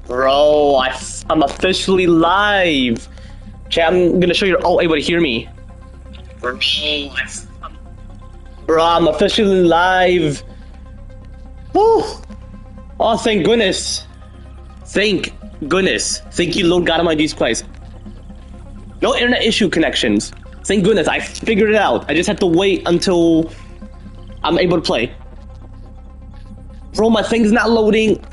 Bro, I'm officially live. Chat, I'm gonna show you. Oh, able to hear me. Bro, I'm officially live. Woo! Oh, thank goodness. Thank goodness. Thank you, Lord God Almighty Jesus Christ. No internet issue connections. Thank goodness, I figured it out. I just have to wait until I'm able to play. Bro, my thing's not loading.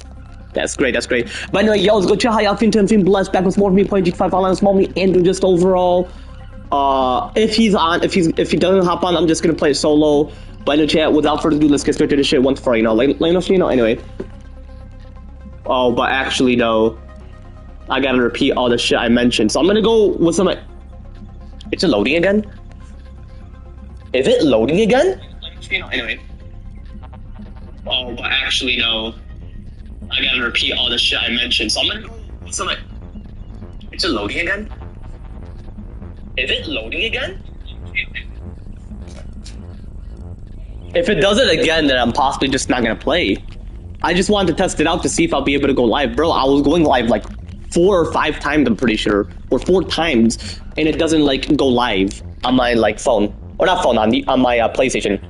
That's great, that's great. But anyway, yo, let's go check how y'all feeling blessed. Back with more of me playing G5 online, small me, Andrew, just overall. If he doesn't hop on, I'm just gonna play solo. But in the chat, without further ado, let's get straight to the shit once for anyway. Oh, but actually though, I gotta repeat all the shit I mentioned. So I'm gonna go with some. It's loading again? Is it loading again? Anyway. Oh, but actually though, I gotta repeat all the shit I mentioned. So I'm gonna go with some. It's loading again? Is it loading again? If it does it again, then I'm possibly just not gonna play. I just wanted to test it out to see if I'll be able to go live. Bro, I was going live like 4 or 5 times, I'm pretty sure. Or 4 times, and it doesn't like go live on my like phone. Or not phone, on my PlayStation.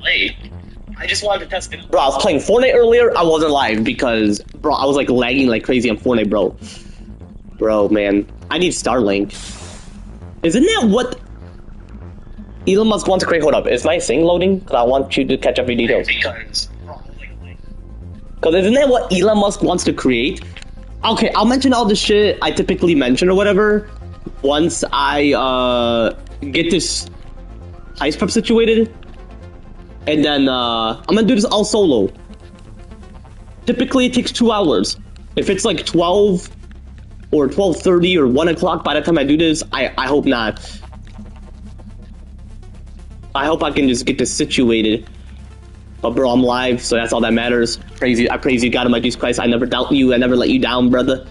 I just wanted to test it. Bro, I was playing Fortnite earlier, I wasn't live because, bro, I was like lagging like crazy on Fortnite, bro. Bro, man. I need Starlink. Isn't that what Elon Musk wants to create? Hold up, is my thing loading? Because I want you to catch up your details. Because isn't that what Elon Musk wants to create? Okay, I'll mention all the shit I typically mention or whatever once I get this heist prep situated. And then I'm gonna do this all solo. Typically it takes 2 hours. If it's like 12 or 12:30 or 1 o'clock by the time I do this, I hope not. I hope I can just get this situated. But bro, I'm live, so that's all that matters. I praise you, God Almighty Jesus Christ. I never doubt you. I never let you down, brother.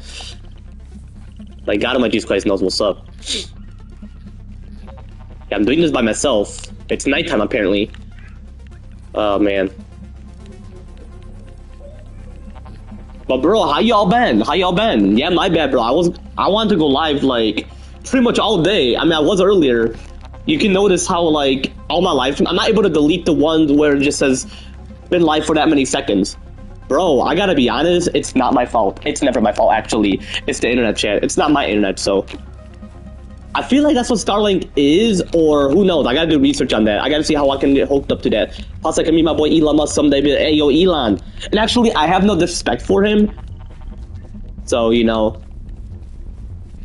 Like, God Almighty Jesus Christ knows what's up. Yeah, I'm doing this by myself. It's nighttime, apparently. Oh, man. But bro, how y'all been? How y'all been? Yeah, my bad, bro. I wanted to go live, like, pretty much all day. I mean, I was earlier. You can notice how, like, all my live streams, I'm not able to delete the ones where it just says, been live for that many seconds. Bro, I gotta be honest, it's not my fault. It's never my fault, actually. It's the internet, chat. It's not my internet, so. I feel like that's what Starlink is, or who knows. I gotta do research on that. I gotta see how I can get hooked up to that. Plus, I can meet my boy Elon Musk someday, but hey, yo, Elon. And actually, I have no disrespect for him. So, you know.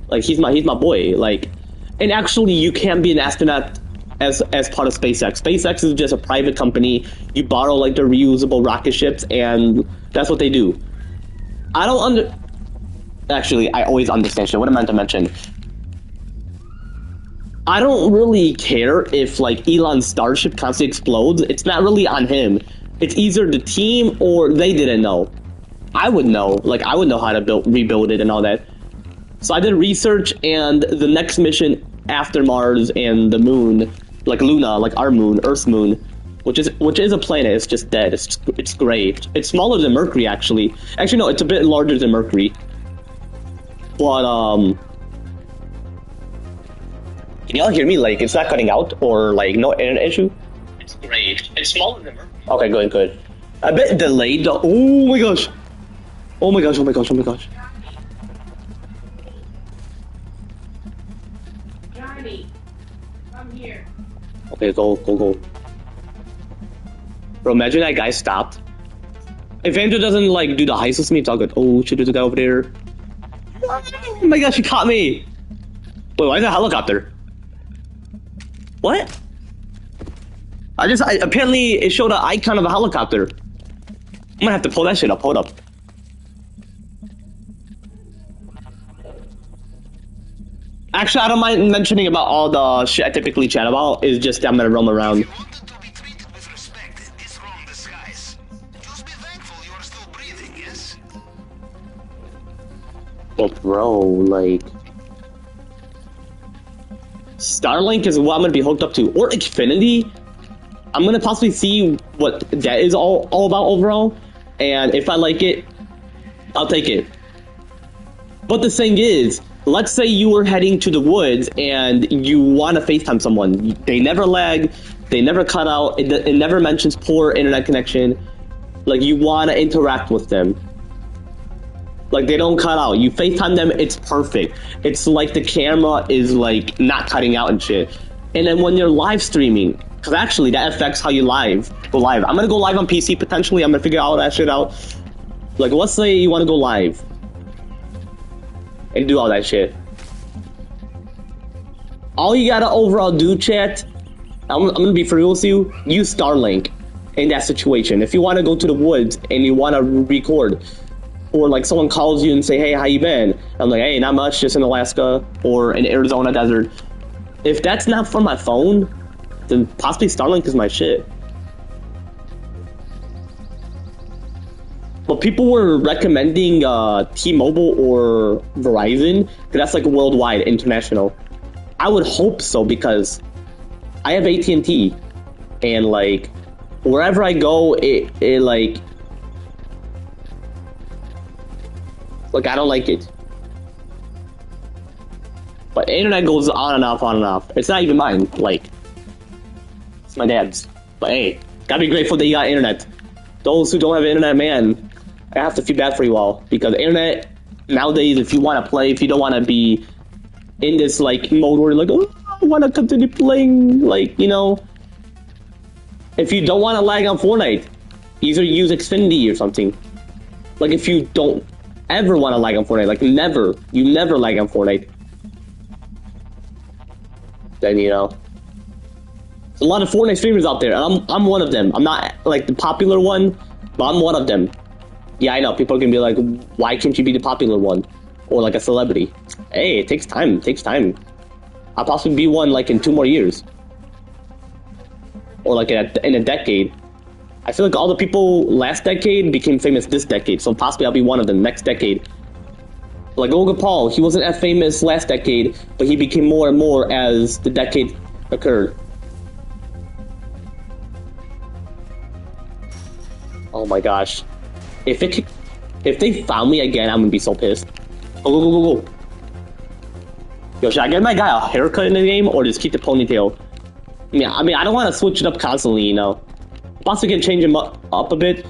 Like, he's my boy. Like, and actually, you can be an astronaut as part of SpaceX. SpaceX is just a private company. You borrow, like, the reusable rocket ships, and that's what they do. I don't Actually, I always understand shit. What I meant to mention. I don't really care if, like, Elon's Starship constantly explodes. It's not really on him. It's either the team or they didn't know. I would know. Like, I would know how to rebuild it and all that. So I did research, and the next mission after Mars and the moon, like Luna, like our moon, Earth's moon, which is a planet. It's just dead. It's gray. It's smaller than Mercury, actually. Actually, no, it's a bit larger than Mercury. But can y'all hear me? Like, it's not cutting out or like no internet issue? It's great. It's smaller than Mercury. Okay, good, good. A bit delayed though. Oh my gosh. Oh my gosh. Oh my gosh. Oh my gosh. Johnny, come here. Okay, go. Bro, imagine that guy stopped. If Andrew doesn't like do the heist with me, it's all good. Oh shit, there's a guy over there. Oh my gosh, he caught me. Wait, why is that a helicopter? What? Apparently it showed an icon of a helicopter. I'm gonna have to pull that shit up. Hold up. Actually, I don't mind mentioning about all the shit I typically chat about. It's just that I'm gonna roam around. But bro, like, Starlink is what I'm gonna be hooked up to, or Xfinity. I'm gonna possibly see what that is all about overall, and if I like it, I'll take it. But the thing is, let's say you were heading to the woods and you want to FaceTime someone. They never lag, they never cut out, it never mentions poor internet connection. Like, you want to interact with them. Like, they don't cut out. You FaceTime them, it's perfect. It's like the camera is, like, not cutting out and shit. And then when you're live streaming, because actually that affects how you go live. I'm going to go live on PC, potentially. I'm going to figure all that shit out. Like, let's say you want to go live and do all that shit. All you gotta overall do, chat, I'm gonna be for real with you, use Starlink in that situation. If you want to go to the woods and you want to record, or like someone calls you and say, hey, how you been? I'm like, hey, not much, just in Alaska or in Arizona desert. If that's not from my phone, then possibly Starlink is my shit. But people were recommending T-Mobile or Verizon, because that's like worldwide, international. I would hope so, because I have AT&T, and like wherever I go, it like I don't like it. But the internet goes on and off, on and off. It's not even mine, like it's my dad's. But hey, gotta be grateful that you got internet. Those who don't have internet, man, I have to feel bad for you all, because the internet nowadays, if you want to play, if you don't want to be in this like mode where you're like, oh, I want to continue playing, like, you know, if you don't want to lag on Fortnite, either use Xfinity or something. Like, if you don't ever want to lag on Fortnite, like you never lag on Fortnite, then, you know, there's a lot of Fortnite streamers out there, and I'm one of them. I'm not like the popular one, but I'm one of them. Yeah, I know, people are gonna be like, why can't you be the popular one? Or like a celebrity. Hey, it takes time, I'll possibly be one like in 2 more years. Or like in a decade. I feel like all the people last decade became famous this decade, so possibly I'll be one of them next decade. Like Logan Paul, he wasn't as famous last decade, but he became more and more as the decade occurred. Oh my gosh. If they found me again, I'm gonna be so pissed. Go. Yo, should I get my guy a haircut in the game, or just keep the ponytail? I mean, I don't want to switch it up constantly, you know. Possibly can change him up a bit.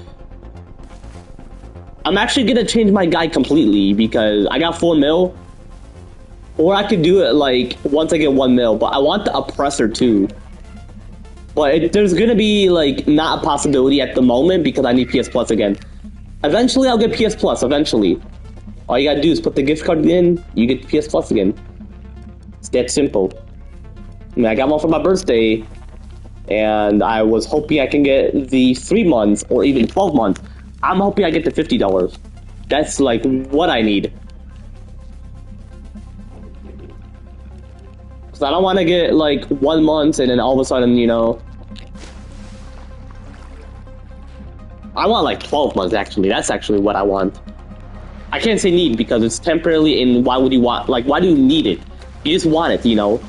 I'm actually gonna change my guy completely, because I got 4 mil. Or I could do it like once I get 1 mil, but I want the oppressor too. But there's gonna be like not a possibility at the moment, because I need PS Plus again. Eventually, I'll get PS Plus, eventually. All you gotta do is put the gift card in, you get PS Plus again. It's that simple. I mean, I got one for my birthday, and I was hoping I can get the 3 months, or even 12 months. I'm hoping I get the $50. That's like what I need. Because I don't want to get like 1 month, and then all of a sudden, you know, I want like 12 months, actually. That's actually what I want. I can't say need, because it's temporarily, and why would you want, like, why do you need it? You just want it, you know?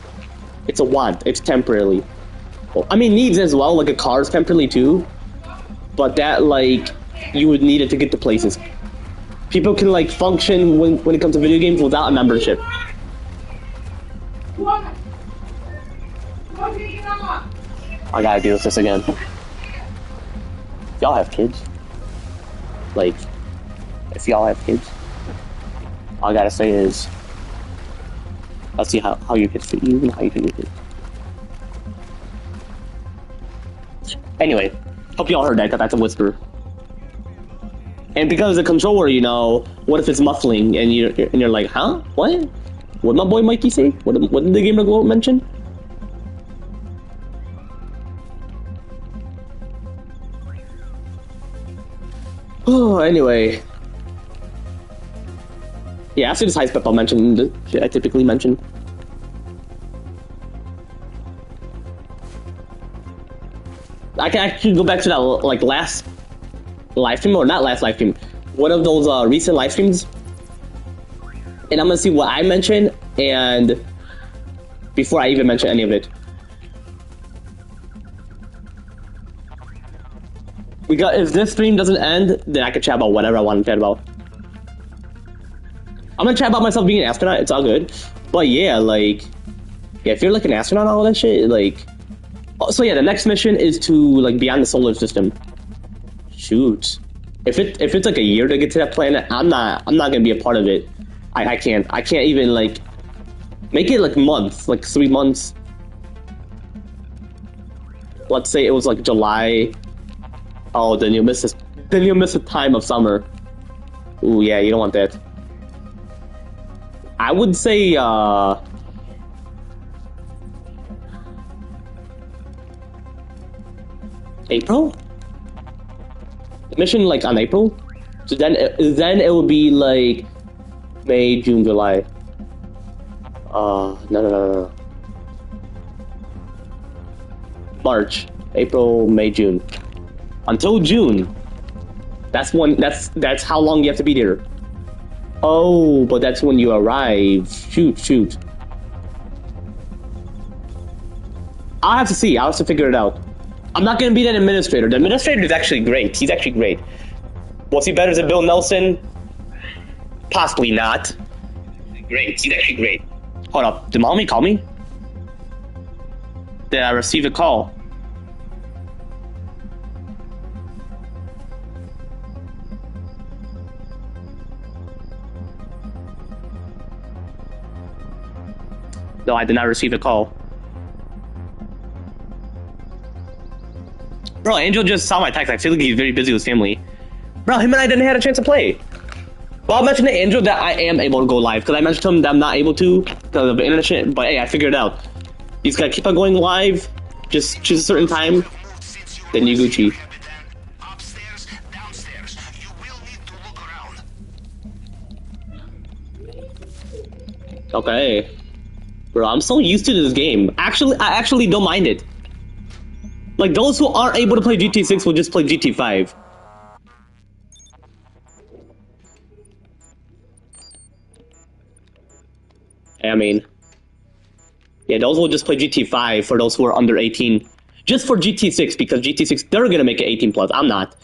It's a want. It's temporarily. Well, I mean, needs as well, like a car is temporarily too. But that, like, you would need it to get to places. People can, like, function when it comes to video games without a membership. I gotta deal with this again. Y'all have kids. Like, if y'all have kids, all I gotta say is, I'll see how your kids treat you and how you treat your kids. Anyway, hope y'all heard that, because that's a whisper. And because of the controller, you know, what if it's muffling and you're like, huh? What? What did my boy Mikey say? What did the gamer glow mention? Oh, anyway. Yeah, after this high step, I'll mention the shit I typically mention. I can actually go back to that, like, last live stream, or not last live stream, one of those recent live streams, and I'm gonna see what I mentioned, and before I even mention any of it. If this stream doesn't end, then I can chat about whatever I want to chat about. I'm gonna try about myself being an astronaut. It's all good. But yeah, like, yeah, if you're like an astronaut and all that shit, like, oh, so yeah, the next mission is to like beyond the solar system. Shoot, if it's like a year to get to that planet, I'm not gonna be a part of it. I can't even like make it like months, like 3 months. Let's say it was like July. Oh, then you miss this. Then you miss the time of summer. Ooh, yeah, you don't want that. I would say April. Mission like on April. So then it would be like May, June, July. No. March, April, May, June. Until June. That's how long you have to be there. Oh, but that's when you arrive. Shoot. I'll have to see. I'll have to figure it out. I'm not gonna be that administrator. The administrator is actually great. He's actually great. Was he better than Bill Nelson? Possibly not. Great. He's actually great. Hold up. Did mommy call me? Did I receive a call? No, I did not receive a call. Bro, Angel just saw my text. I feel like he's very busy with family. Bro, him and I didn't have a chance to play. Well, I mentioned to Andrew that I am able to go live, because I mentioned to him that I'm not able to because of the internet shit, but hey, I figured it out. He's gotta keep on going live, just choose a certain time, then you Gucci. Okay. Bro, I'm so used to this game. I actually don't mind it. Like, those who aren't able to play GT6 will just play GT5. I mean, yeah, those will just play GT5 for those who are under 18. Just for GT6, because GT6, they're gonna make it 18 plus. I'm not.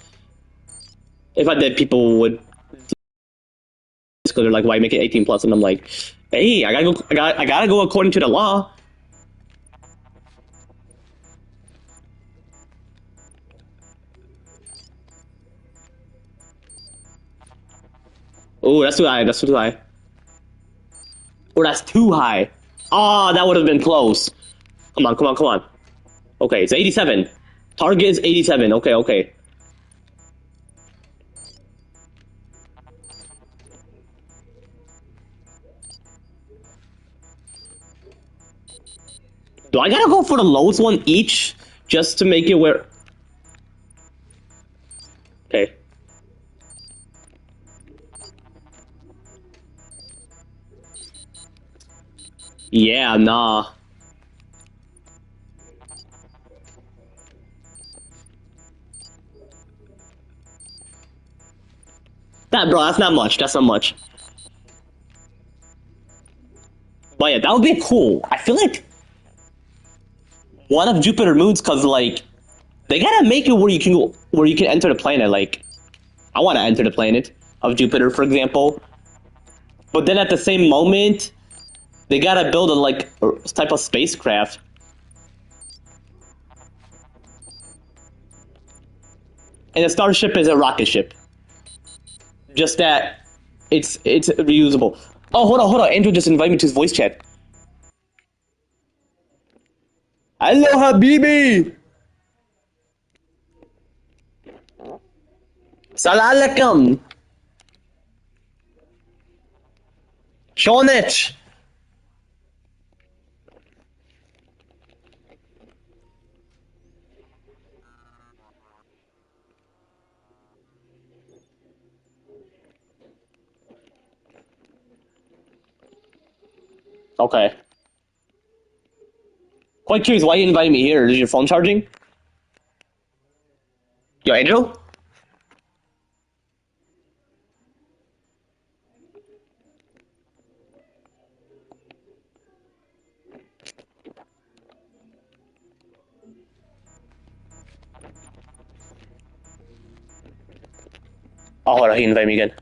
If I did, people would, because they're like, why make it 18 plus? And I'm like, hey, I gotta go according to the law. Oh, that's too high. That's too high. Oh, that's too high. Ah, oh, that would have been close. Come on. Okay, it's 87. Target is 87. Okay. Do I gotta go for the lowest one each just to make it where... Okay. Yeah, nah. Bro, that's not much. That's not much. But yeah, that would be cool. I feel like one of Jupiter moons, cause like they gotta make it where you can enter the planet. Like, I want to enter the planet of Jupiter, for example. But then at the same moment, they gotta build a type of spacecraft. And a starship is a rocket ship. Just that it's reusable. Oh, hold on. Andrew just invited me to his voice chat. Hello, Habibi. Salam alaikum. Shonich. Okay. Quite curious why you invited me here. Is your phone charging? Yo, Angel? Oh, hold on, he invited me again.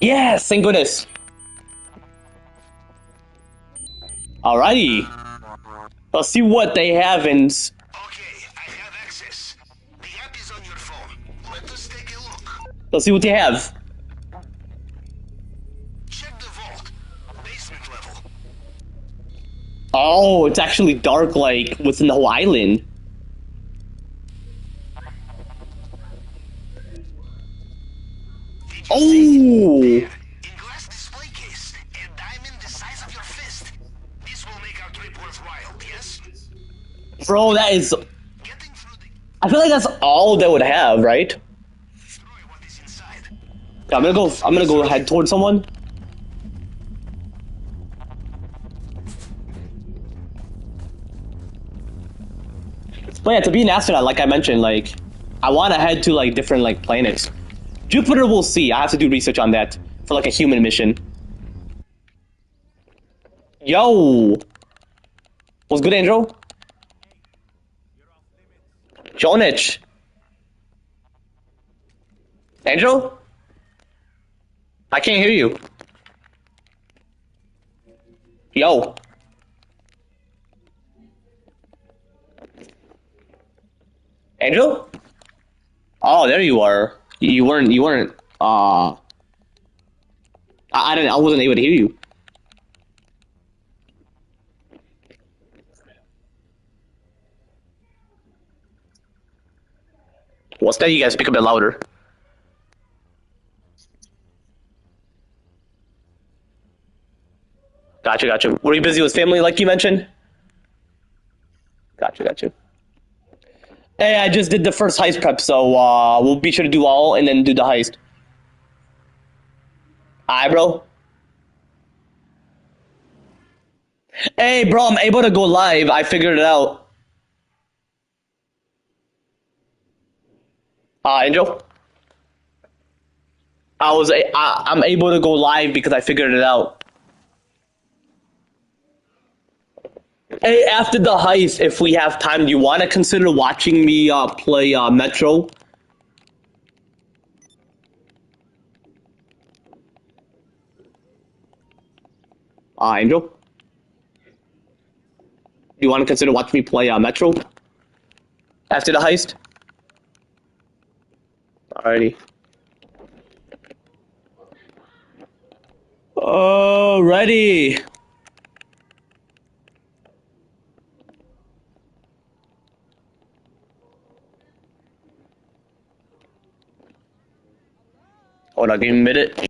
Yes, thank goodness. Alrighty. Let's see what they have in. Okay, I have access. The app is on your phone. Let us take a look. Let's see what they have. Check the vault. Basement level. Oh, it's actually dark, like within the whole island. Did you see? Oh, There, in glass display case, a diamond the size of your fist. This will make our trip worthwhile, yes? bro, that is. Getting through the... I feel like that's all they would have, right? Destroy what is inside. Okay, I'm gonna go. I'm gonna go head towards someone. But yeah, to be an astronaut, like I mentioned, like I want to head to like different like planets. Jupiter, we'll see. I have to do research on that for like a human mission. Yo, what's good, Andrew? Jonich. Andrew? I can't hear you. Yo. Andrew? Oh, there you are. You weren't I didn't I wasn't able to hear you. What's that? You guys speak a bit louder. Gotcha, gotcha. Were you busy with family like you mentioned? Gotcha, gotcha. Hey, I just did the first heist prep, so we'll be sure to do all and then do the heist. Alright, bro. Hey, bro, I'm able to go live. I figured it out. Angel? I'm able to go live because I figured it out. Hey, after the heist, if we have time, do you want to consider watching me play Metro? Angel? Do you want to consider watching me play Metro after the heist? Alrighty. Alrighty. Hold on, give me a minute.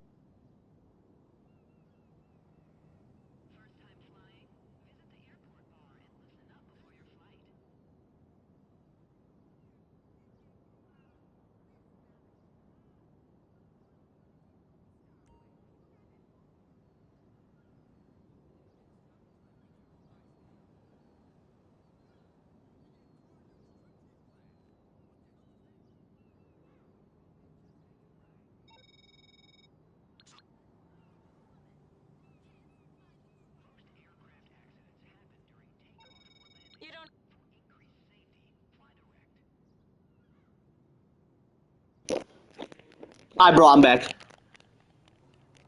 Hi, bro, I'm back.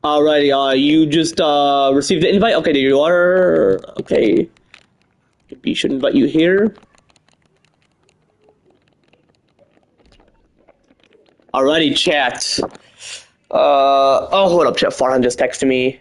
Alrighty, you just received the invite? Okay, there you are. Okay. We should invite you here. Alrighty, chat. Oh, hold up, chat. Farhan just texted me.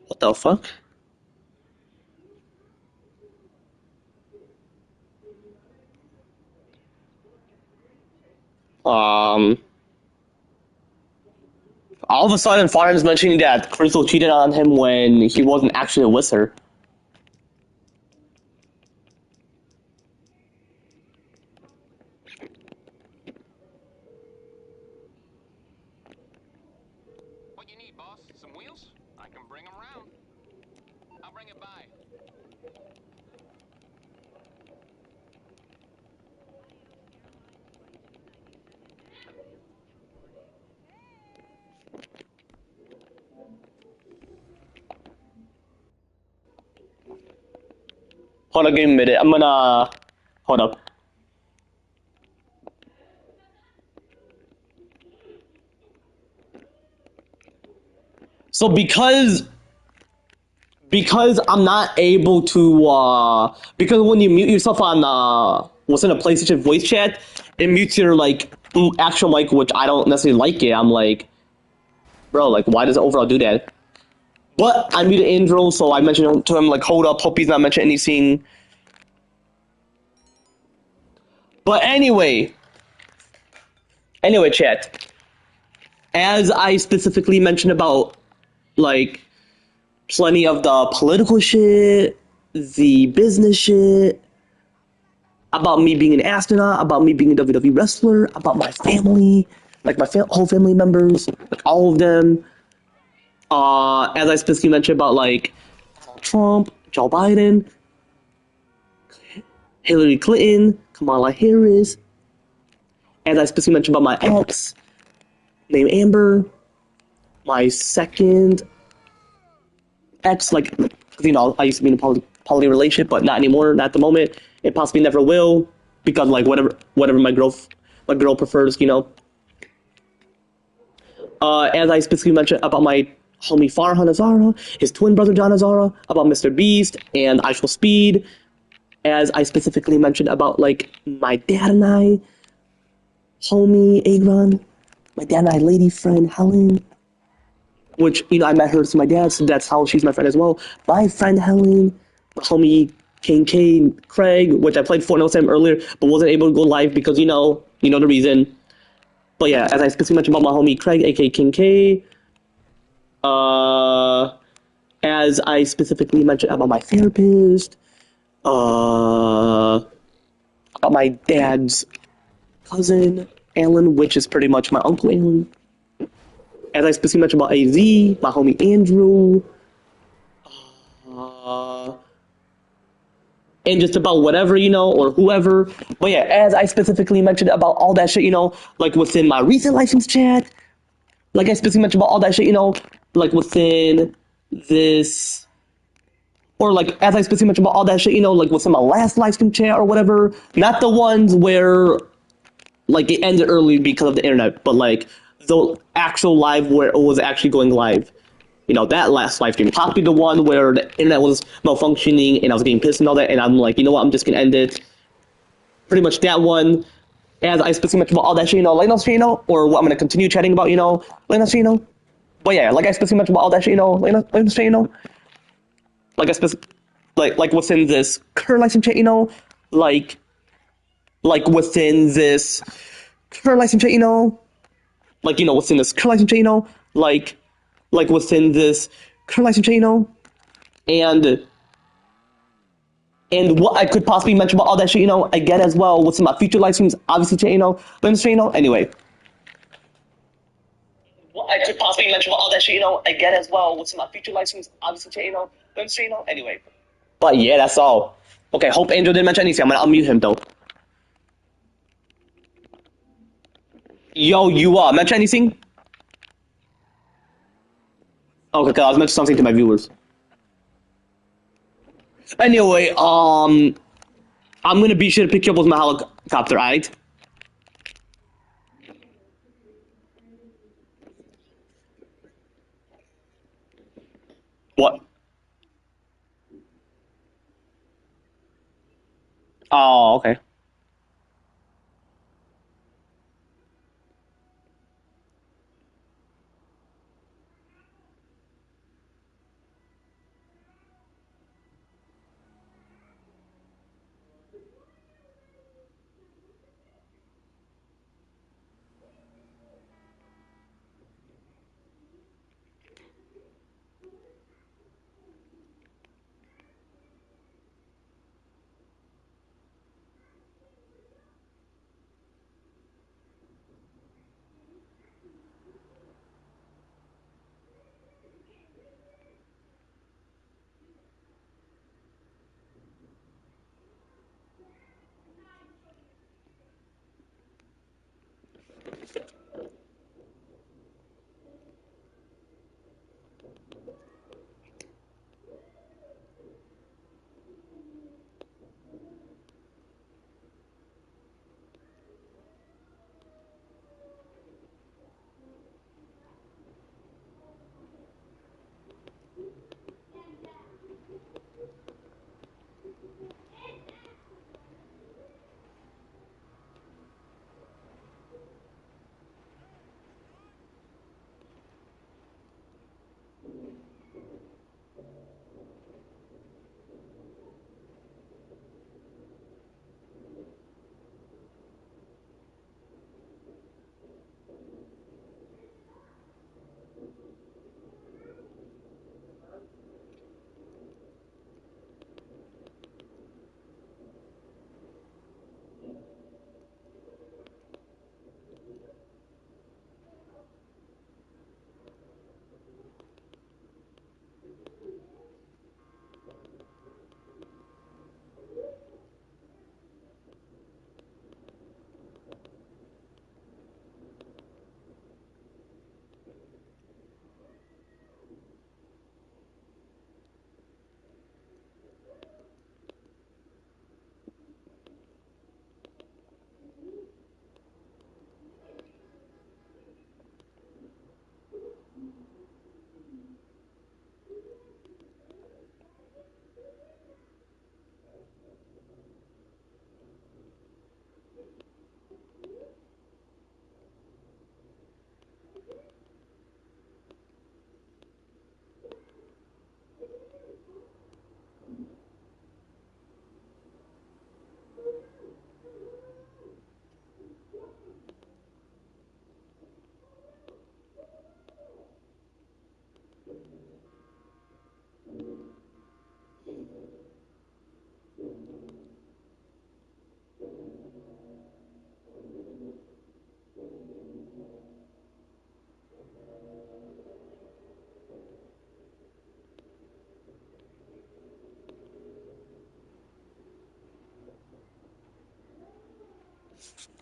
What the fuck? Um, all of a sudden, Farhan's mentioning that Crystal cheated on him when he wasn't actually with her. What you need, boss? Some wheels? I can bring them round. I'll bring it by. Hold on, give me a minute. I'm gonna hold up. So because I'm not able to because when you mute yourself on what's in a PlayStation voice chat, it mutes your like actual mic, which I don't necessarily like it. I'm like, bro, like why does it overall do that? But I muted Andrew, so I mentioned to him like, hold up, hope he's not mentioning anything. But anyway, chat. As I specifically mentioned about like plenty of the political shit, the business shit, about me being an astronaut, about me being a WWE wrestler, about my family, like my whole family members, like all of them. As I specifically mentioned about like Trump, Joe Biden, Hillary Clinton, Kamala Harris. As I specifically mentioned about my ex named Amber, my second ex, like, you know, I used to be in a poly relationship, but not anymore, not at the moment, and possibly never will, because like whatever my girl prefers, you know. As I specifically mentioned about my homie Farhan Azara, his twin brother John Azara, about Mr. Beast and I Shall Speed, as I specifically mentioned about like my dad and I, homie Agron, my dad and I lady friend Helen, which, you know, I met her through my dad, so that's how she's my friend as well. My friend Helen, my homie King K, Craig, which I played Fortnite with him earlier, but wasn't able to go live because, you know the reason. But yeah, as I specifically mentioned about my homie Craig, aka King K, as I specifically mentioned about my therapist, about my dad's cousin, Alan, which is pretty much my uncle Alan. As I specifically mentioned about AZ, my homie Andrew, and just about whatever, you know, or whoever. But yeah, as I specifically mentioned about all that shit, you know, like within my recent license chat, like I specifically mentioned about all that shit, you know, like within this, or like as I specifically mentioned about all that shit, you know, like within my last live stream chat or whatever, not the ones where like it ended early because of the internet, but like the actual live where it was actually going live. You know, that last live stream, possibly the one where the internet was malfunctioning and I was getting pissed and all that, and I'm like, you know what, I'm just gonna end it. Pretty much that one. As I specifically mentioned about all that shit, you know, like you know, or what I'm gonna continue chatting about, you know, like you know. But yeah, like I specifically mentioned about all that shit, you know, like you know, like I specific, like within this current license chat, you know, like within this current license chat, you know, like you know, within this current license chat, you know, like within this current license chat, you know, and what I could possibly mention about all that shit, you know, again as well, what's in my future live streams, obviously, you know, but you know, anyway. What I could possibly mention about all that shit, you know, again as well, what's in my future live streams, obviously, you know, but you know, anyway. But yeah, that's all. Okay, hope Angel didn't mention anything. I'm gonna unmute him though. Yo, you mention anything? Okay, cause I was mentioning something to my viewers. Anyway, I'm gonna be sure to pick you up with my helicopter, alright? What? Oh, okay.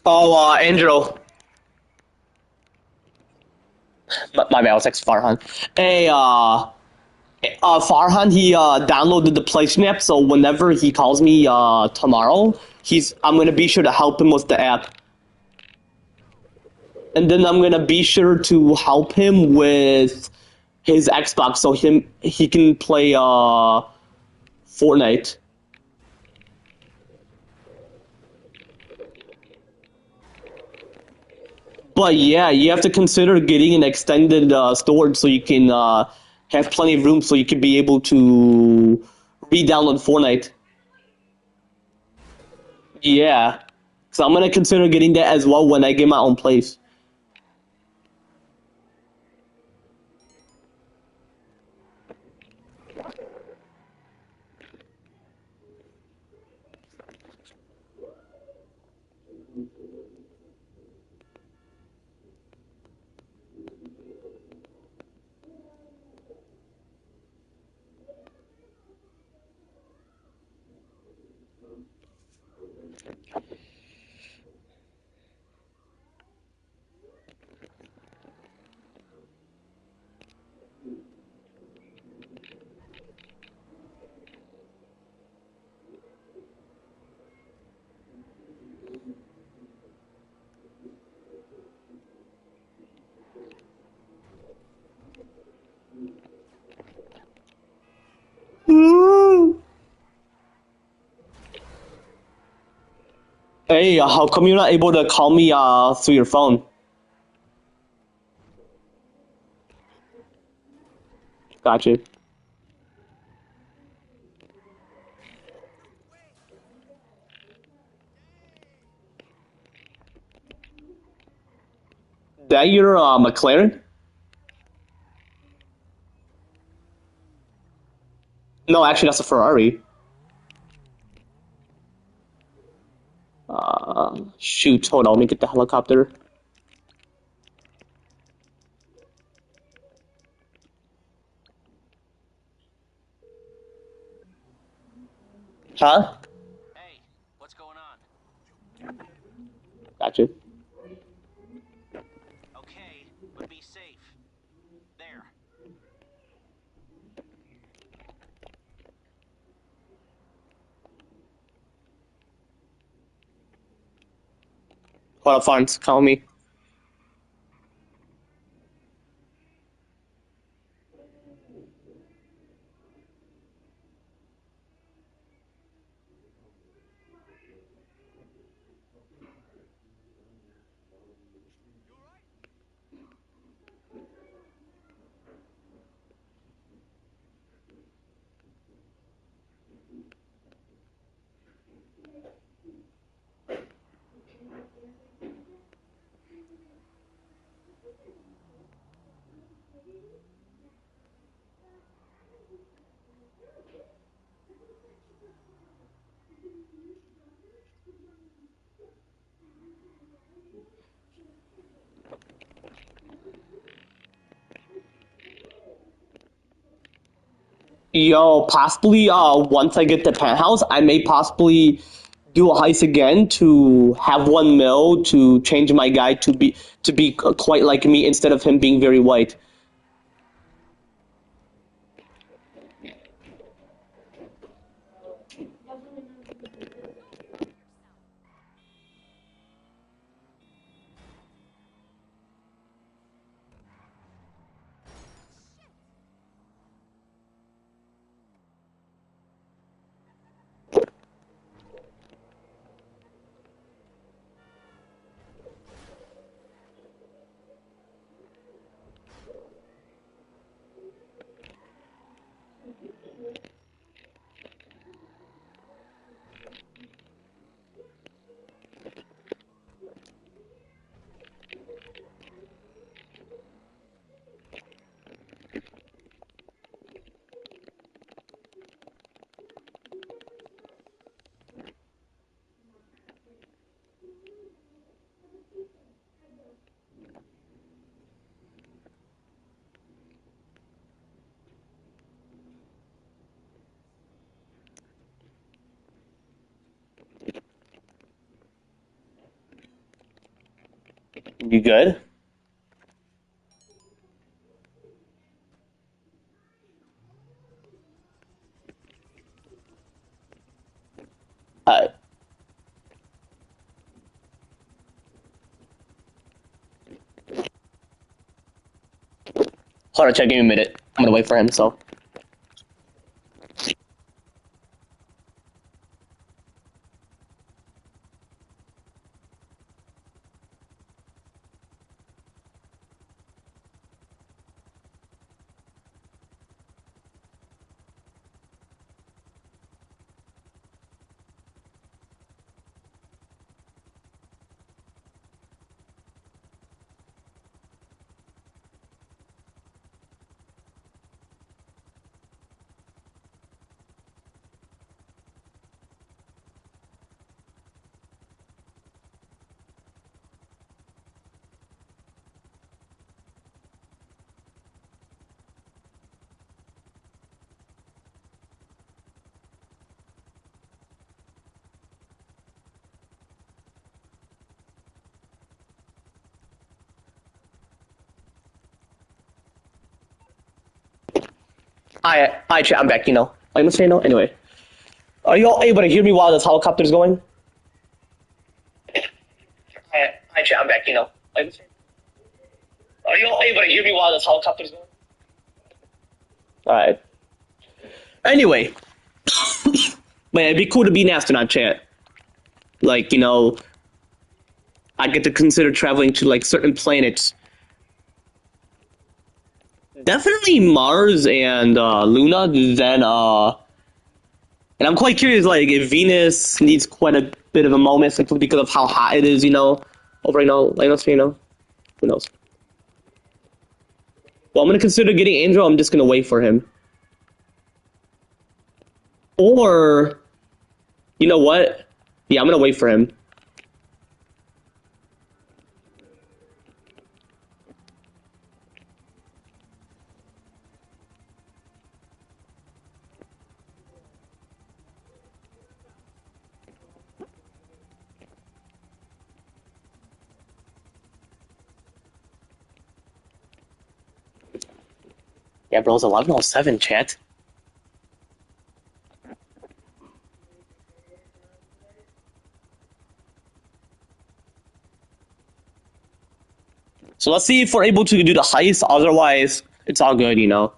Oh, Andrew. My bad, I was texting Farhan. Hey, Farhan, he downloaded the PlayStation app, so whenever he calls me tomorrow, I'm gonna be sure to help him with the app, and then I'm gonna be sure to help him with his Xbox, so he can play Fortnite. But yeah, you have to consider getting an extended storage so you can have plenty of room so you can be able to re-download Fortnite. Yeah, so I'm gonna consider getting that as well when I get my own place. Hey, how come you're not able to call me through your phone? Gotcha. That your McLaren? No, actually, that's a Ferrari. Shoot, hold on, let me get the helicopter. Huh? Hey, what's going on? Gotcha. Okay, but be safe. There. Hold on, Fonz, call me. Yo, possibly once I get the penthouse, I may possibly do a heist again to have 1 mil to change my guy to be quite like me instead of him being very white. You good? Uh, Hold on, check. Give me a minute. I'm gonna wait for him. So. I, chat. I'm back. I'm gonna say no. Anyway, are you all able to hear me while this helicopter's going? I, chat. I'm back. I'm gonna say. Are you all able to hear me while this helicopter's going? All right. Anyway, man, it'd be cool to be an astronaut, chat. Like, I get to consider traveling to like certain planets. Definitely Mars and Luna. Then and I'm quite curious, like, if Venus needs quite a bit of a moment simply because of how hot it is, over right now. Like, who knows? Well, I'm gonna consider getting Angel. I'm just gonna wait for him. Or, you know what? Yeah, I'm gonna wait for him. Yeah, bro, it's 11:07, chat. So let's see if we're able to do the heist. Otherwise, it's all good, Him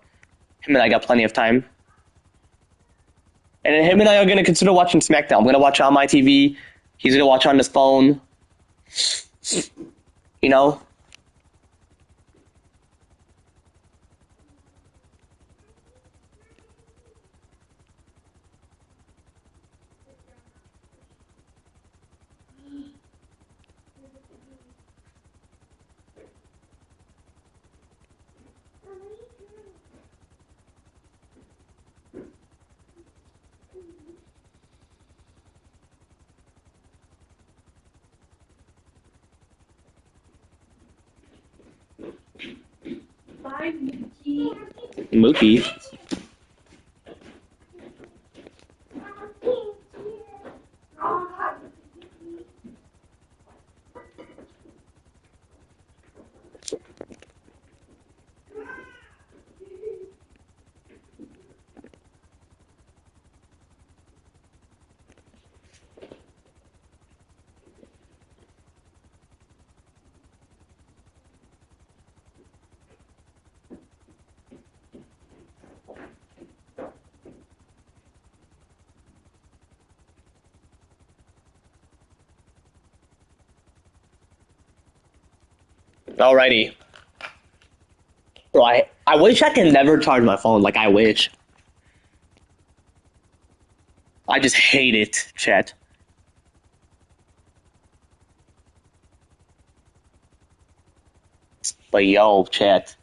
and I got plenty of time. And then him and I are going to consider watching SmackDown. I'm going to watch on my TV. He's going to watch on his phone. You know? Mookie. Alrighty. Bro, I wish I could never charge my phone. Like, I wish. I just hate it, chat. But yo, chat.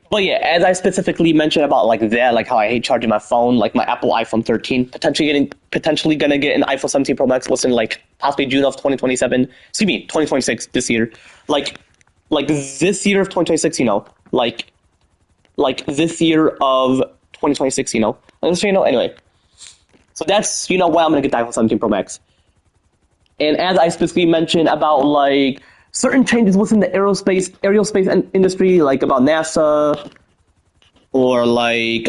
But yeah, as I specifically mentioned about like that, like how I hate charging my phone, like my Apple iPhone 13, potentially gonna get an iPhone 17 Pro Max within like possibly June of 2027. Excuse me, 2026 this year. Like this year of 2026, like this year of 2026, Anyway. So that's why I'm gonna get the iPhone 17 Pro Max. And as I specifically mentioned about like certain changes within the aerospace industry, like about NASA or like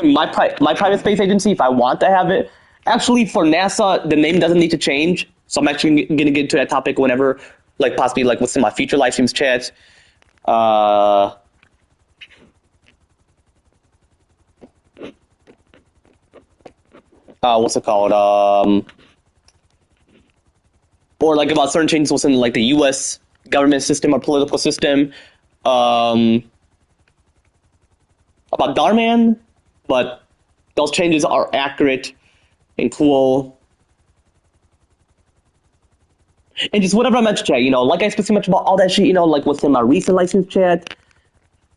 my private space agency, if I want to have it. Actually, for NASA, the name doesn't need to change. So I'm actually going to get into that topic whenever, like possibly like within my future live streams chat. Uh, what's it called? Or like about certain changes within like the U.S. government system or political system. About Darman, but those changes are accurate and cool. And just whatever I mentioned, chat, like I specifically mentioned about all that shit, like within my recent license chat.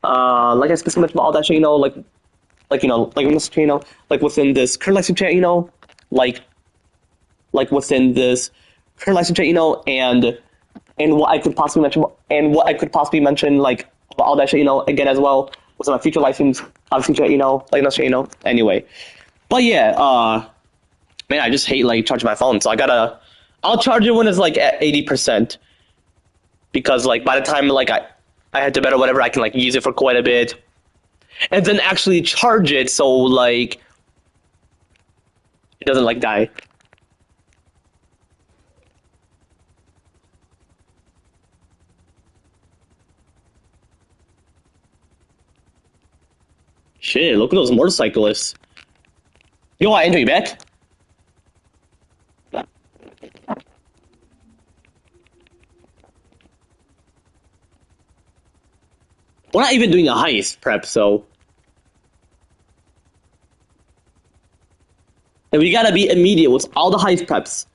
Like I specifically mentioned about all that shit, like within this current license chat, like within this current license chat, and what I could possibly mention, like about all that shit, again as well within my future license, obviously chat, like that shit, anyway. But yeah, man, I just hate like charging my phone, so I'll charge it when it's like at 80%, because like by the time like I head to bed or whatever, I can like use it for quite a bit, and then actually charge it so like it doesn't like die. Shit, look at those motorcyclists. Yo, Andrew, you back? We're not even doing a heist prep, so. And we gotta be immediate with all the heist preps.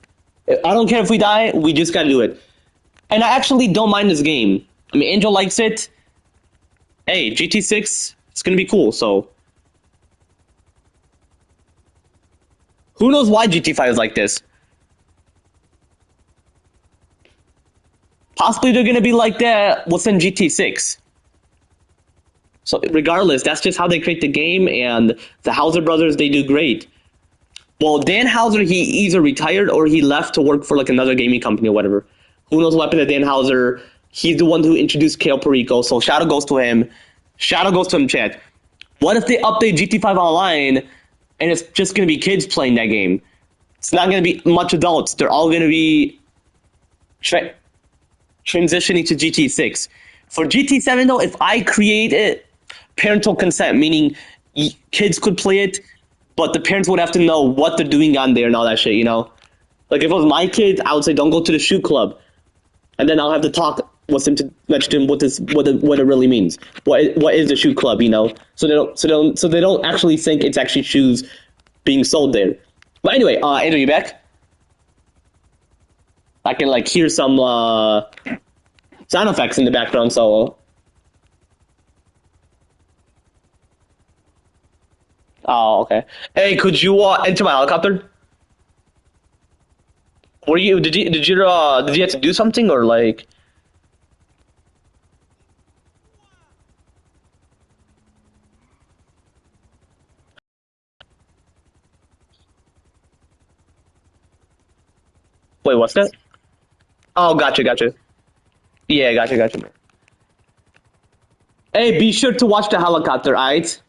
I don't care if we die, we just gotta do it. And I actually don't mind this game. I mean, Angel likes it. Hey, GT6, it's gonna be cool, so. Who knows why GT5 is like this? Possibly they're gonna be like that within GT6. So regardless, that's just how they create the game, and the Hauser brothers, they do great. Well, Dan Hauser, he either retired or he left to work for like another gaming company or whatever. Who knows what happened to Dan Hauser? He's the one who introduced Kale Perico, so shout out goes to him. Shout out goes to him, chat. What if they update GT5 Online and it's just going to be kids playing that game? It's not going to be much adults. They're all going to be transitioning to GT6. For GT7, though, if I create it, parental consent, meaning kids could play it, but the parents would have to know what they're doing on there and all that shit, Like, if it was my kids, I would say, don't go to the shoot club. And then I'll have to talk with them to mention to them what it really means. What is the shoot club, So they don't actually think it's actually shoes being sold there. But anyway, Andrew, you back? I can, like, hear some sound effects in the background, so. Oh, okay. Hey, could you enter my helicopter? Were you did you have to do something, or like? Wait, what's that? Oh, gotcha. Yeah, gotcha. Hey, be sure to watch the helicopter, alright?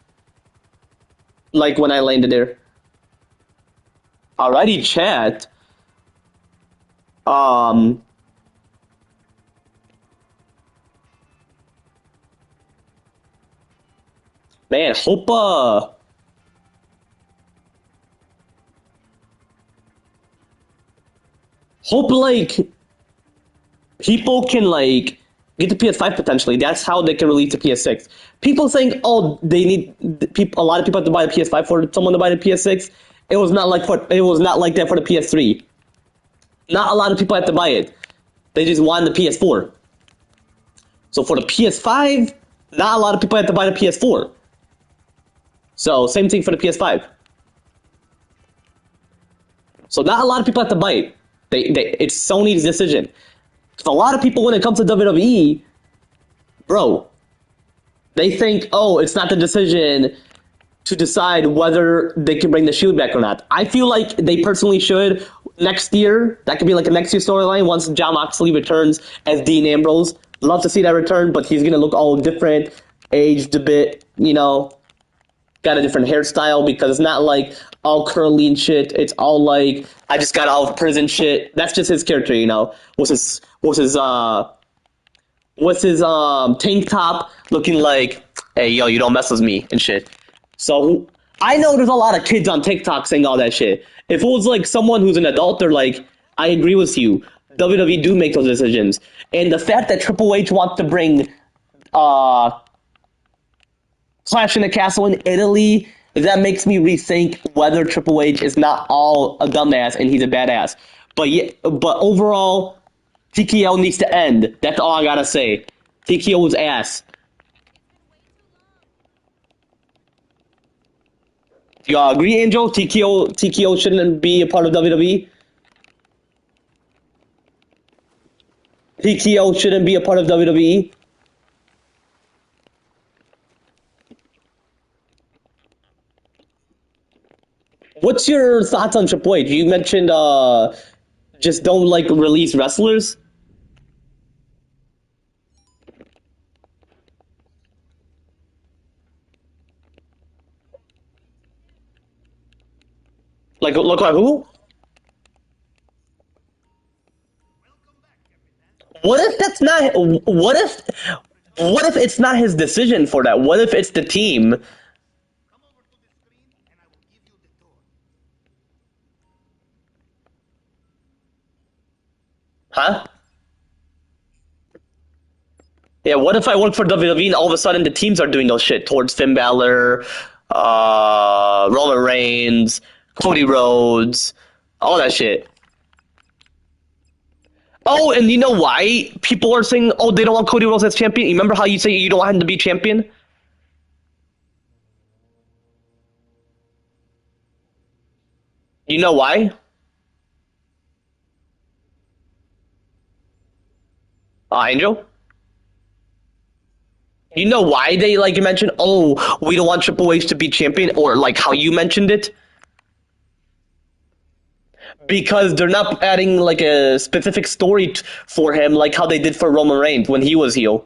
Like when I landed there. Alrighty, chat. Man, hope like people can like get the PS5 potentially. That's how they can release the PS6. People think, oh, they need people. A lot of people have to buy the PS5 for someone to buy the PS6. It was not like that for the PS3. Not a lot of people have to buy it. They just want the PS4. So for the PS5, not a lot of people have to buy the PS4. So same thing for the PS5. So not a lot of people have to buy it. It's Sony's decision. If a lot of people, when it comes to WWE, bro, they think, oh, it's not the decision to decide whether they can bring the Shield back or not. I feel like they personally should next year. That could be like a next year storyline once John Moxley returns as Dean Ambrose. Love to see that return, but he's gonna look all different, aged a bit, got a different hairstyle because it's not like all curly and shit. It's all like I just got out of prison shit. That's just his character, What's his tank top looking like, hey yo, you don't mess with me and shit. So I know there's a lot of kids on TikTok saying all that shit. If it was like someone who's an adult, they're like, I agree with you. WWE do make those decisions. And the fact that Triple H wants to bring uh Clash in the Castle in Italy, that makes me rethink whether Triple H is not all a dumbass and he's a badass. But overall, TKO needs to end. That's all I gotta say. TKO was ass. Do y'all agree, Angel? TKO shouldn't be a part of WWE. TKO shouldn't be a part of WWE. What's your thoughts on Triple H? You mentioned just don't like release wrestlers. Like look like who? What if that's not? What if it's not his decision for that? What if it's the team? Huh? Yeah, what if I work for WWE and all of a sudden the teams are doing those shit towards Finn Balor, Roman Reigns, Cody Rhodes, all that shit. Oh, and you know why people are saying, oh, they don't want Cody Rhodes as champion? You remember how you say you don't want him to be champion? You know why? Angel? You know why they like you mentioned, oh, we don't want Triple H to be champion, or like how you mentioned it? Because they're not adding like a specific story for him, like how they did for Roman Reigns when he was heel.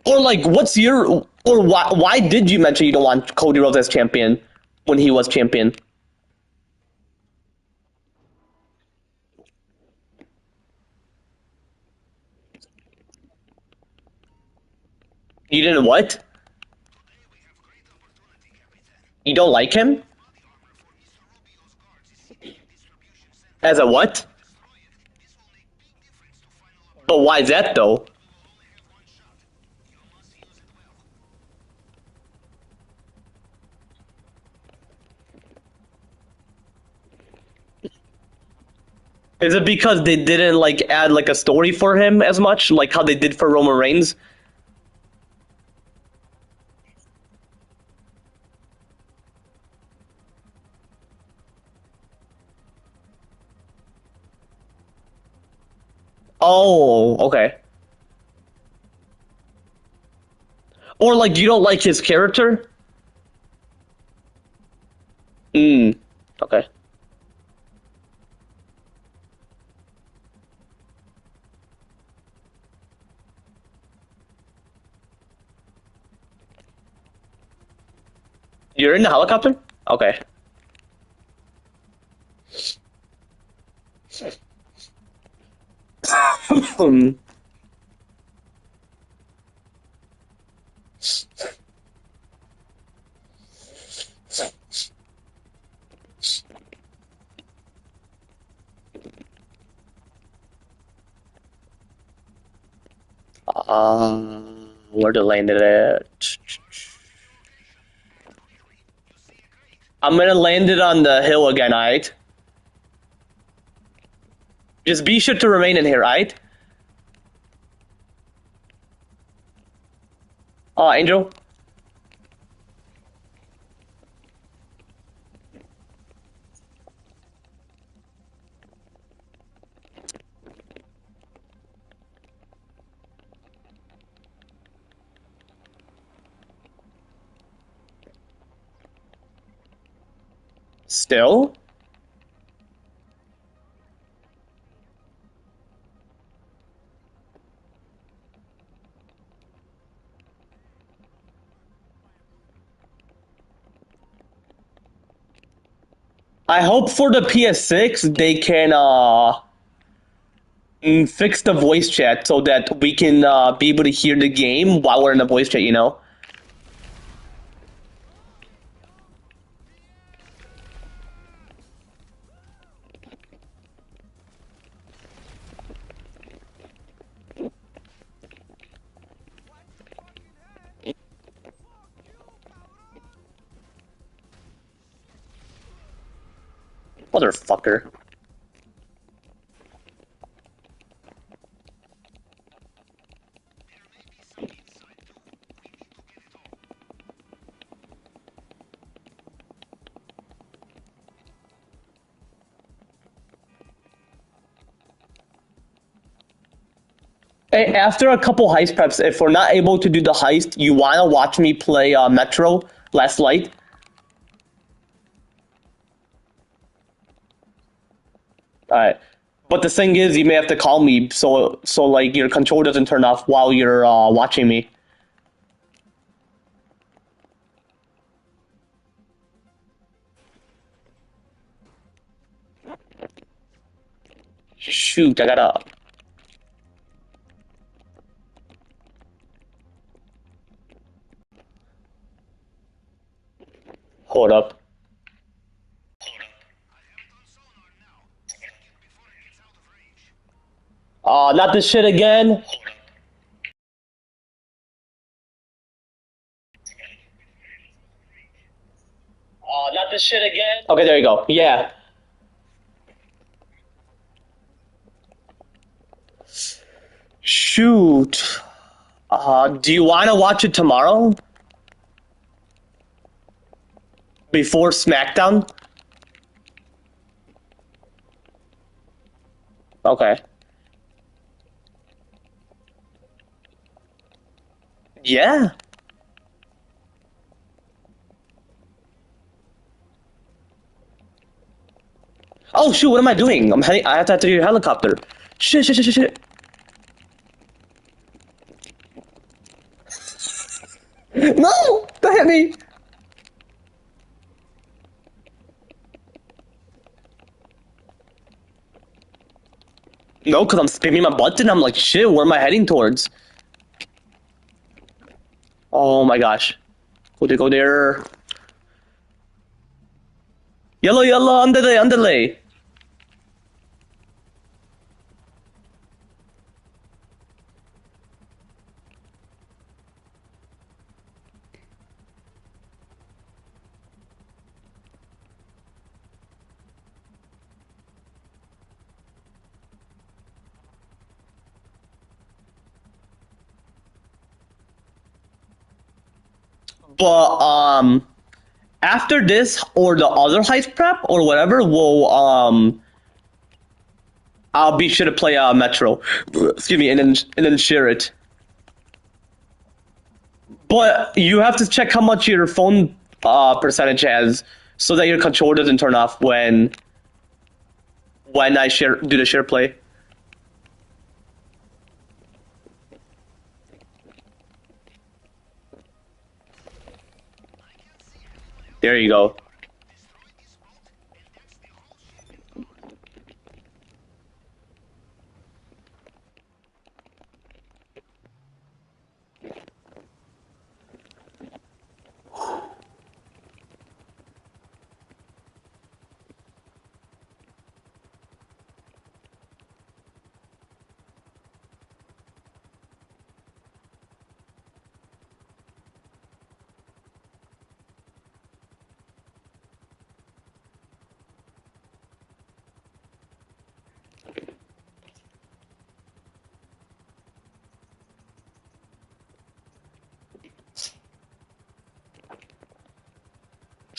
Or like, or why did you mention you don't want Cody Rhodes as champion when he was champion? You didn't what? You don't like him as a what? But why is that though? Is it because they didn't like add like a story for him as much, like how they did for Roman Reigns? Oh, okay. Or like you don't like his character? Hmm. Okay. You're in the helicopter? Okay. Hmm. Where to land it at? I'm gonna land it on the hill again, alright? Just be sure to remain in here, alright? Angel? Still? I hope for the PS6 they can fix the voice chat so that we can be able to hear the game while we're in the voice chat, you know? Motherfucker. Hey, after a couple heist preps, if we're not able to do the heist, you wanna watch me play Metro Last Light? Alright. But the thing is, you may have to call me so like your control doesn't turn off while you're watching me. Shoot, I gotta. Hold up. Not this shit again. Not this shit again. Okay, there you go. Yeah. Shoot. Do you want to watch it tomorrow? Before SmackDown? Okay. Yeah. Oh shoot, what am I doing? I have to enter your helicopter. Shit, shit, shit, shit, shit. No! Don't hit me! No, because I'm spamming my button. I'm like, shit, where am I heading towards? Oh my gosh. Go there. Yellow, yellow, underlay, underlay. But after this or the other heist prep or whatever, I'll be sure to play Metro. Excuse me, and then share it. But you have to check how much your phone percentage has so that your controller doesn't turn off when I do the share play. There you go.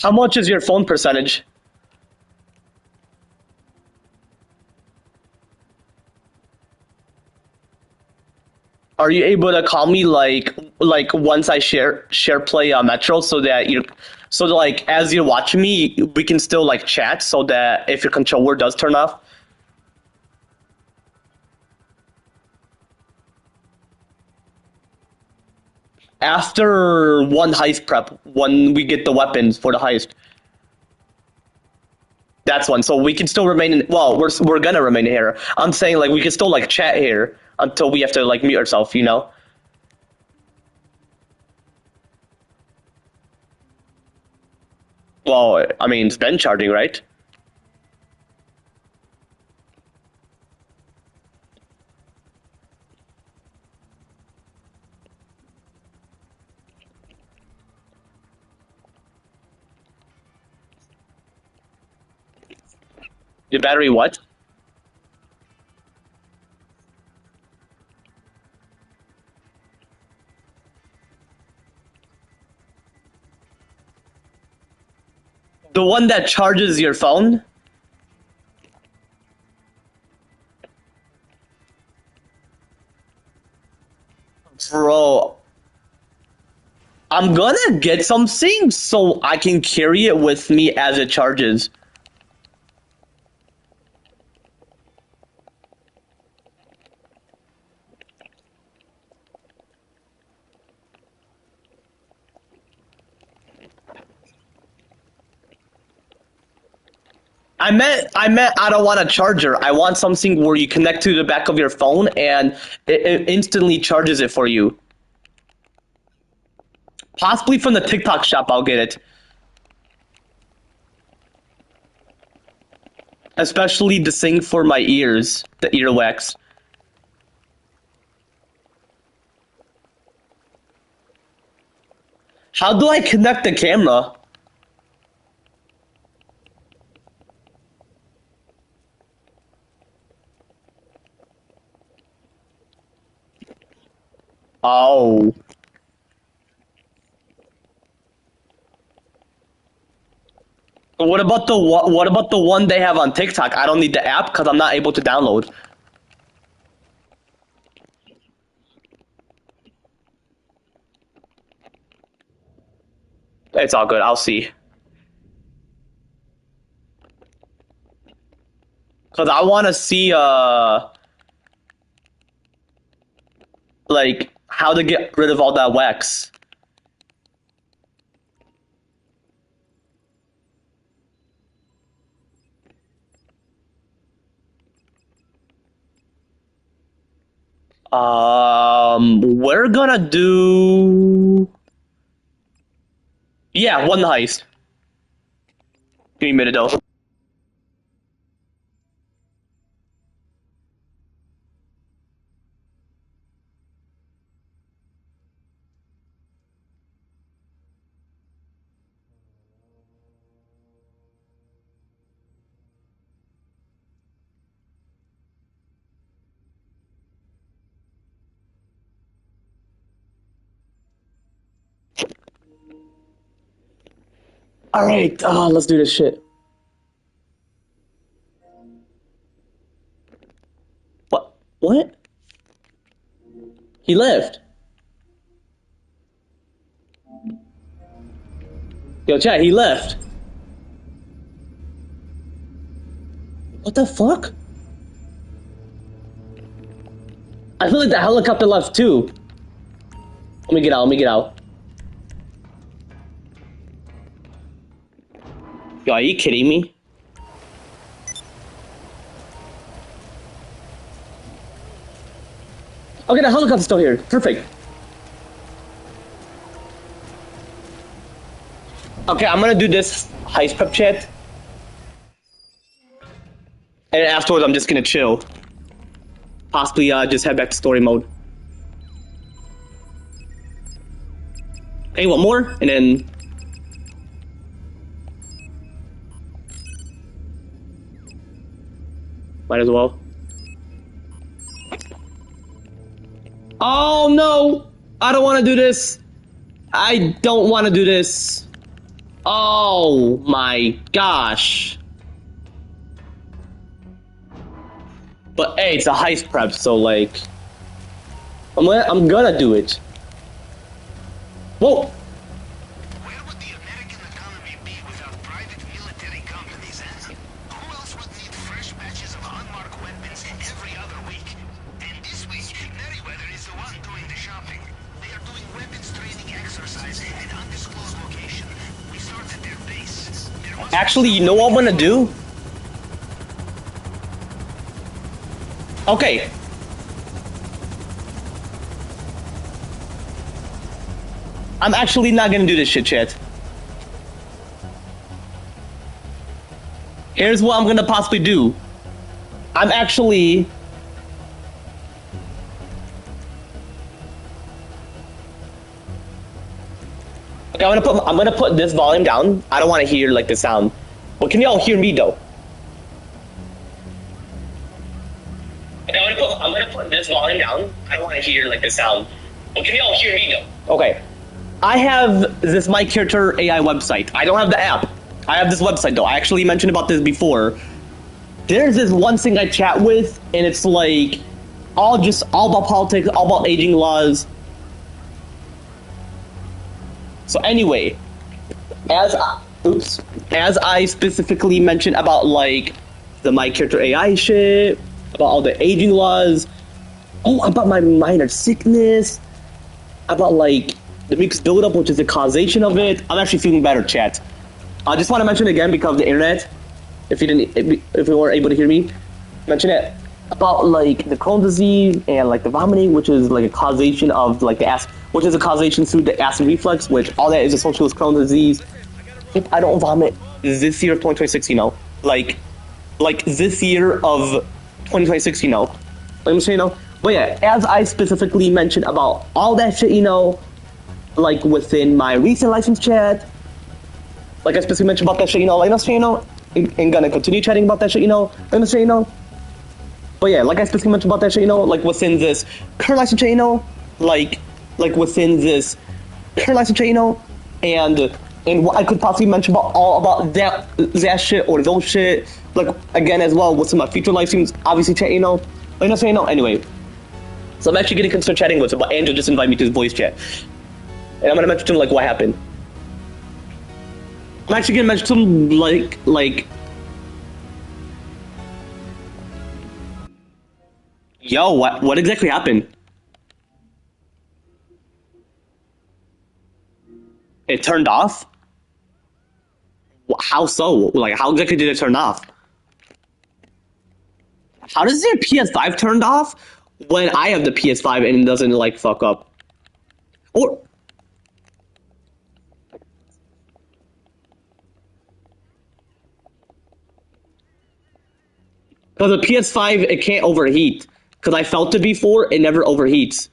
How much is your phone percentage? Are you able to call me like like once I share play Metro, so that like as you're watching me, we can still like chat, so that if your controller does turn off. After one heist prep, when we get the weapons for the heist. That's one. So we can still remain in. Well, we're gonna remain here. I'm saying like we can still like chat here until we have to like mute ourselves. You know. Well, I mean it's been charging, right? The battery what? The one that charges your phone? Bro, I'm gonna get something so I can carry it with me as it charges. I meant I don't want a charger. I want something where you connect to the back of your phone and it instantly charges it for you. Possibly from the TikTok shop, I'll get it. Especially the thing for my ears, the earwax. How do I connect the camera? Oh. What about the one they have on TikTok? I don't need the app because I'm not able to download. It's all good. I'll see. Cause I want to see like how to get rid of all that wax. We're gonna do. Yeah, one heist. Give me a minute though. All right, let's do this shit. What? What? He left. Yo, chat. He left. What the fuck? I feel like the helicopter left too. Let me get out. Let me get out. Yo, are you kidding me? Okay, the helicopter's still here. Perfect. Okay, I'm gonna do this heist prep chat. And afterwards, I'm just gonna chill. Possibly just head back to story mode. Hey, one more, and then... Might as well. Oh no! I don't want to do this. I don't want to do this. Oh my gosh. But hey, it's a heist prep, so like... I'm gonna do it. Whoa! Where would the American economy be without private military companies, eh? Who else would need fresh batches of unmarked weapons every other week? And this week, Merryweather is the one doing the shopping. They are doing weapons training exercise at undisclosed location. We started their base. There must be Actually, you know what I'm gonna do? Okay. I'm actually not gonna do this shit, chat. Here's what I'm gonna possibly do. I'm actually... Okay, I'm gonna put this volume down. I don't want to hear like the sound. But can y'all hear me though? Okay, I'm gonna put this volume down. I don't want to hear like the sound. But can y'all hear me though? Okay. I have this My Character AI website. I don't have the app. I have this website though. I actually mentioned about this before. There's this one thing I chat with, and it's like all about politics, all about aging laws. So anyway, as I specifically mentioned about like the My Character AI shit, about all the aging laws, about my minor sickness, about like the mucus buildup, which is the causation of it. I'm actually feeling better, chat. I just want to mention it again because of the internet. If you weren't able to hear me, mention it about like the Crohn's disease and like the vomiting, which is like a causation of like the acid, which is a causation through the acid reflux, which all that is associated with Crohn's disease. If I don't vomit this year of 2026, you know, like this year of 2026, you know, let me say, you know. But yeah, as I specifically mentioned about all that shit, you know, like within my recent license chat, like I specifically mentioned about that shit, you know, like I'm saying, you know, and gonna continue chatting about that shit, you know, like I'm saying, you know. But yeah, like I specifically mentioned about that shit, you know, like within this current license chat, you know, like within this current license chat, you know, and what I could possibly mention about all about that shit or those shit, like again as well with some of my future live streams, obviously chat, you know, like I'm saying, you know. Anyway, so I'm actually getting concerned chatting with him, but Andrew just invited me to his voice chat. And I'm gonna mention to him like what happened. I'm actually gonna mention to him like yo, what exactly happened? It turned off? How so? Like how exactly did it turn off? How does your PS5 turned off when I have the PS5 and it doesn't like fuck up? Or because the PS5 it can't overheat. Because I felt it before, it never overheats.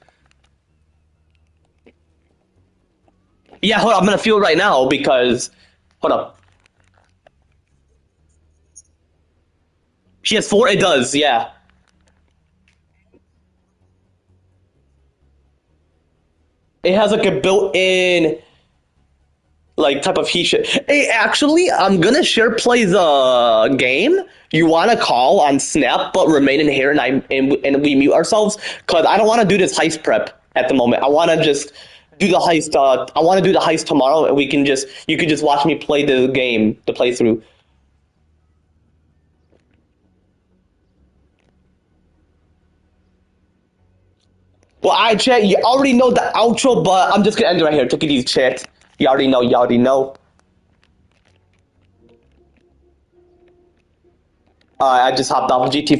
Yeah, hold on, I'm gonna feel it right now because hold up. PS4 it does, yeah. It has like a built-in like type of heat shit. Hey, actually, I'm gonna share play the game. You want to call on Snap, but remain in here, and we mute ourselves because I don't want to do this heist prep at the moment. I want to just do the heist. I want to do the heist tomorrow, and you can just watch me play the game, the playthrough. Well, I chat. You already know the outro, but I'm just gonna end it right here. Take it easy, chat. You already know. You already know. I just hopped off of GT